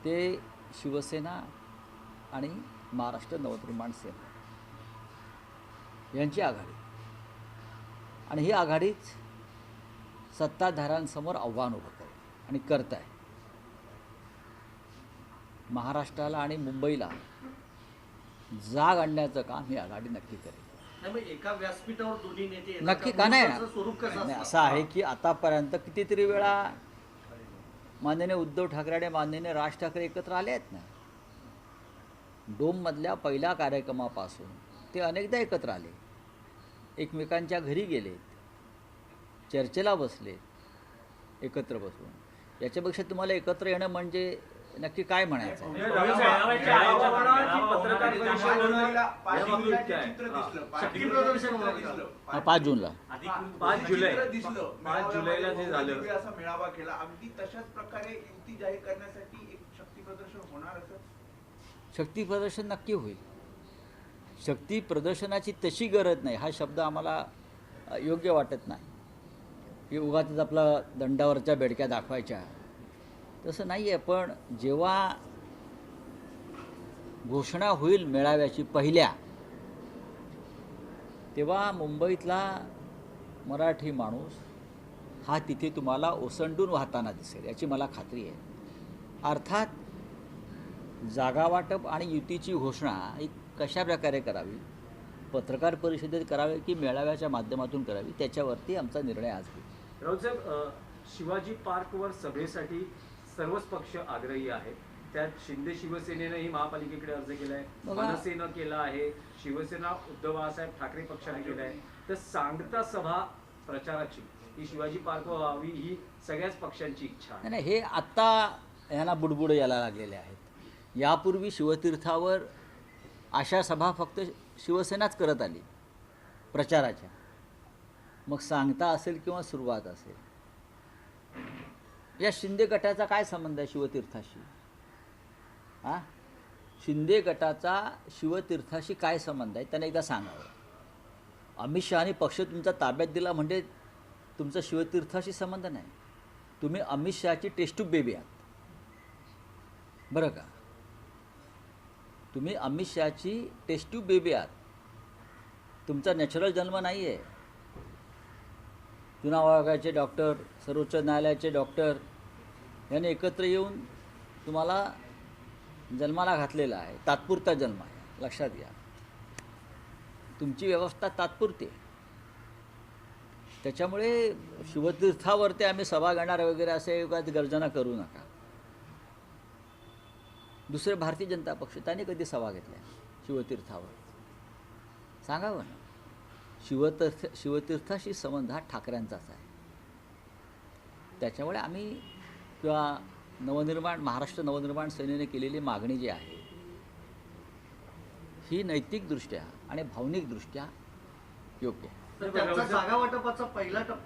ते शिवसेना आणि महाराष्ट्र नवनिर्माण सेना यांची आघाडी, आणि ही आघाडीच सत्ताधाऱ्यांसमोर आव्हान उभं करेल आणि करत आहे. महाराष्ट्राला आणि मुंबईला जाग आणण्याचं काम ही आघाडी नक्की करेल. एका व्यासपीठावर दोन्ही नेते नक्की का नाही स्वरूप कसं असं आहे की आतापर्यंत कितीतरी वेळा माननीय उद्धव ठाकरे आणि माननीय राज ठाकरे एकत्र आले आहेत ना. डोममधल्या पहिल्या कार्यक्रमापासून ते अनेकदा एकत्र आले, एकमेकांच्या घरी गेलेत, चर्चेला बसलेत एकत्र बसून. याच्यापेक्षा तुम्हाला एकत्र येणं म्हणजे नक्की काय म्हणायचं? 5 जूनला 5 जुलैला जे झालं असा मेळावा केला, अगदी तशाच प्रकारे युती जाहीर करण्यासाठी एक शक्ती प्रदर्शन होणार असं. शक्ती प्रदर्शन नक्की होईल. शक्ती प्रदर्शनाची तशी गरज नाही, हा शब्द आम्हाला योग्य वाटत नाही की उगाच आपला दंडावरच्या बेडक्या दाखवायच्या, तसं नाही आहे. पण जेव्हा घोषणा होईल मेळाव्याची पहिल्या, तेव्हा मुंबईतला मराठी माणूस हा तिथे तुम्हाला ओसंडून वाहताना दिसेल, याची मला खात्री आहे. अर्थात जागावाटप आणि युतीची घोषणा ही कशा प्रकारे करावी, पत्रकार परिषदेत करावी की मेळाव्याच्या माध्यमातून करावी, त्याच्यावरती आमचा निर्णय आज होईल. राऊतसाहेब, शिवाजी पार्कवर सभेसाठी सर्वच पक्ष आग्रही आहेत. त्यात शिंदे शिवसेनेनंही महापालिकेकडे अर्ज केला आहे, मनसेनं केला आहे, शिवसेना उद्धव बाळासाहेब ठाकरे पक्षाने केला आहे. तर सांगता सभा प्रचाराची ही शिवाजी पार्कवर व्हावी ही सगळ्याच पक्षांची इच्छा आहे. नाही, हे आत्ता यांना बुडबुड यायला लागलेले आहेत. यापूर्वी शिवतीर्थावर अशा सभा फक्त शिवसेनाच करत आली प्रचाराच्या, मग सांगता असेल किंवा सुरुवात असेल. या शिंदे गटाचा काय संबंध आहे शिवतीर्थाशी? हां, शिंदे गटाचा शिवतीर्थाशी काय संबंध आहे त्याने एकदा सांगावं. अमित शहानी पक्ष तुमचा ताब्यात दिला म्हणजे तुमचा शिवतीर्थाशी संबंध नाही. तुम्ही अमित शहाची टेस्ट ट्यूब बेबी आहात, बरं का? तुम्ही अमित शहाची टेस्ट ट्यूब बेबी आहात, तुमचा नॅचरल जन्म नाही आहे. चुनाव आयोगाचे डॉक्टर, सर्वोच्च न्यायालयाचे डॉक्टर यांनी एकत्र येऊन तुम्हाला जन्माला घातलेला आहे. तात्पुरता जन्म आहे, लक्षात घ्या. तुमची व्यवस्था तात्पुरती आहे. त्याच्यामुळे शिवतीर्थावरती आम्ही सभा घेणार वगैरे असे गर्जना करू नका. दुसरे भारतीय जनता पक्ष त्याने कधी सभा घेतल्या शिवतीर्थावर? सांगावं ना. शिवतीर्थाशी संबंध हा ठाकरेंचाच आहे. त्याच्यामुळे आम्ही किंवा महाराष्ट्र नवनिर्माण सेनेने केलेली मागणी जी आहे ही नैतिकदृष्ट्या आणि भावनिकदृष्ट्या योग्य आहे. जागा वाटपाचा पहिला टप्पा